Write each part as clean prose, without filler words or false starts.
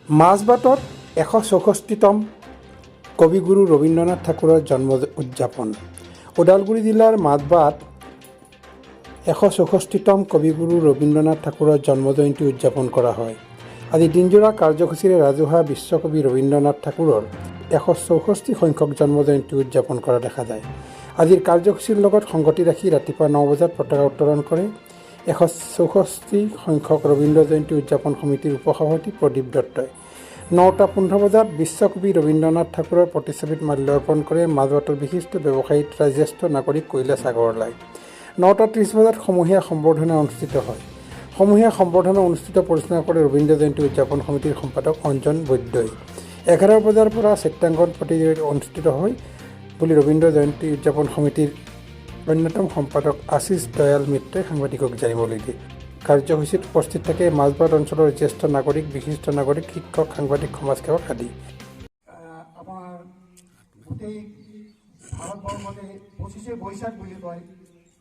মাজবাটত 164তম কবিগুৰু ৰবীন্দ্ৰনাথ ঠাকুৰৰ জন্ম উদযাপন। ওদালগুৰি জিলাৰ মাজবাট 164তম কবিগুৰু ৰবীন্দ্ৰনাথ ঠাকুৰৰ জন্মজয়ন্তী উদযাপন কৰা হয়। আজি দিনজোৰা কাৰ্যসূচীৰে ৰাজহুৱা বিশ্বকবি ৰবীন্দ্ৰনাথ ঠাকুৰৰ 164 সংখ্যক জন্মজয়ন্তী উদযাপন কৰা দেখা যায়। আজিৰ কাৰ্যসূচীৰ লগত সংগতি ৰাখি ৰাতিপুৱা 9 বজাত পতাকা উত্তোলন কৰে 164 সংখ্যক ৰবীন্দ্ৰ জয়ন্তী উদযাপন সমিতিৰ উপসভাপতি প্ৰদীপ দত্তই। 9:15 বজাত বিশ্বকবি ৰবীন্দ্ৰনাথ ঠাকুৰৰ প্ৰতিচ্ছবিত মাল্যাৰ্পণ কৰে মাজবাটৰ বিশিষ্ট ব্যৱসায়ী তথা জ্যেষ্ঠ নাগৰিক কৈলাশ আগৰৱালাই। 9:30 বজাত সমূহীয়া সম্বৰ্ধনা অনুষ্ঠিত হয়। সমূহীয়া সম্বৰ্ধনা পৰিচালনা কৰে ৰবীন্দ্ৰ জয়ন্তী উদযাপন সমিতিৰ সম্পাদক অঞ্জন বৈদ্যই। 11 বজাৰ পৰা চিত্ৰাংকন প্ৰতিযোগিতা অনুষ্ঠিত হয় বুলি ৰবীন্দ্ৰ জয়ন্তী উদযাপন সমিতিৰ অন্যতম সম্পাদক আশীষ দয়াল মিত্ৰই সাংবাদিকক জানিবলৈ দিয়ে। কাৰ্যসূচীত উপস্থিত থাকে মাজবাট অঞ্চলৰ জ্যেষ্ঠ নাগৰিক, বিশিষ্ট নাগৰিক, শিক্ষক, সাংবাদিক, সমাজসেৱক আদি। আপোনাৰ গোটেই ভাৰতবৰ্ষতে 25শে বৈশাখ বুলি কয়,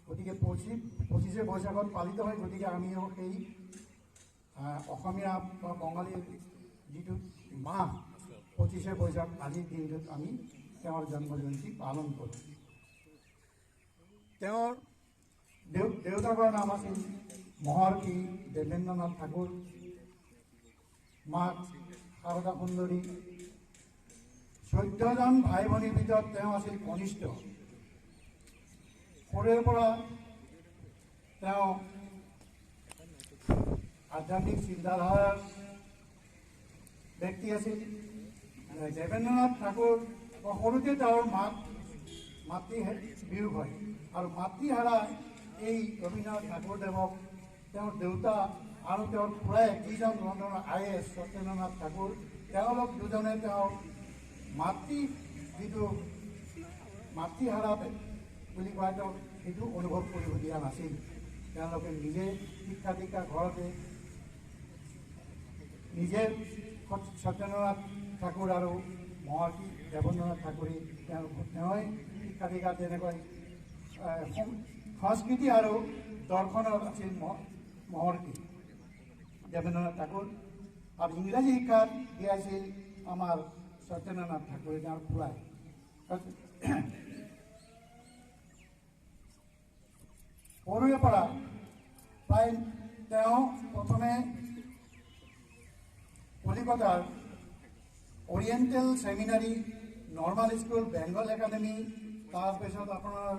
গতিকে 25শে বৈশাখত পালিত হয়। গতিকে আমিও সেই অসমীয়া বা বঙালীৰ যিটো মাহ 25শে বৈশাখ আজিৰ দিনটোত আমি তেওঁৰ জন্মজয়ন্তী পালন কৰোঁ। তেওঁৰ দেউতাকৰ নাম আছিল মহৰ্ষি দেৱেন্দ্ৰনাথ ঠাকুৰ, মাক শাৰদা সুন্দৰী। 14জন ভাই ভনীৰ ভিতৰত তেওঁ আছিল কনিষ্ঠ। সৰুৰে পৰা তেওঁ আধ্যাত্মিক চিন্তাধাৰাৰ ব্যক্তি আছিল। দেৱেন্দ্ৰনাথ ঠাকুৰ সৰুতে তেওঁৰ মাতৃ বিয়োগ হয় আৰু মাতৃহাৰা এই ৰবীন্দ্ৰনাথ ঠাকুৰদেৱক তেওঁৰ দেউতা আৰু তেওঁৰ খুৰাই যিজন লণ্ডনৰ IAS সত্যেন্দ্ৰনাথ ঠাকুৰ, তেওঁলোক দুজনে তেওঁৰ যিটো মাতৃহাৰা বুলি কয় তেওঁ সেইটো অনুভৱ কৰিব দিয়া নাছিল। তেওঁলোকে নিজে শিক্ষা দীক্ষা ঘৰতে নিজে সত্যেন্দ্ৰনাথ ঠাকুৰ আৰু মহৰ্ষি দেৱেন্দ্ৰনাথ ঠাকুৰে তেওঁই শিক্ষা দীক্ষা তেনেকৈ সংস্কৃতি আৰু দৰ্শনত আছিল মহৰ্ষি দেৱেন্দ্ৰনাথ ঠাকুৰ আৰু ইংৰাজী শিক্ষাত দিয়াইছিল আমাৰ সত্যেন্দ্ৰনাথ ঠাকুৰে, তেওঁৰ খুৰাই। সৰুৰে পৰা প্ৰায় তেওঁ প্ৰথমে কলিকতাৰ oriental seminary, normal school, Bengal academy, তাৰপিছত আপোনাৰ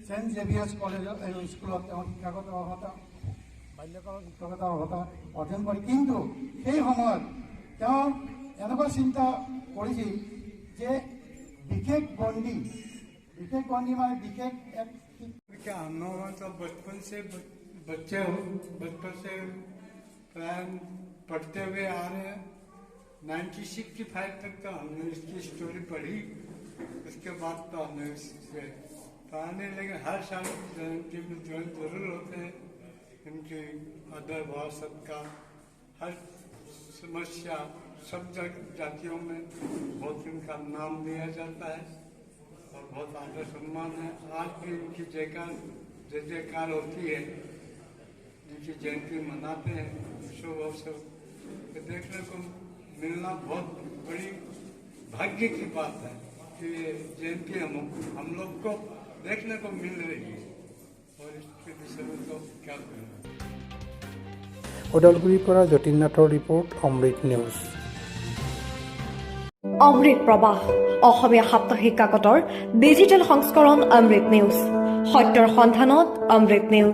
চেণ্ট জেভিয়াৰ্ছ কলেজত স্কুলত তেওঁ শিক্ষাগত অৰ্হতা, বাল্যকালত শিক্ষাগত অৰ্হতা অৰ্জন কৰে। কিন্তু সেই সময়ত তেওঁ এনেকুৱা চিন্তা কৰিছিল যে বিশেষ বন্দী মানে বিশেষ এক हम लोग तो बचपन से प्लान पढ़ते हुए आ रहे हैं। 1965 तक तो हमने इसकी स्टोरी पढ़ी, उसके बाद तो हमने इससे पढ़ाने लगे। हर साल जयंती में जरूर होते हैं इनकी आदर भाव सत्कार, हर समस्या सब जातियों में बहुत इनका नाम दिया जाता है और बहुत आदर सम्मान है। आज भी इनकी जय जयकार होती है, इनकी जयंती मनाते हैं। शुभ अवसर देखने को मिलना बहुत बड़ी भाग्य की बात है कि ये जयंती हम लोग को देखने को मिल रही है और इसके विषय में तो क्या करें। ওদালগুৰিৰ পৰা যতীন নাথৰ ৰিপৰ্ট, অমৃত নিউজ। অমৃত প্ৰবাহ অসমীয়া সাপ্তাহিক কাকতৰ ডিজিটেল সংস্কৰণ অমৃত নিউজ, সত্যৰ সন্ধানত অমৃত নিউজ।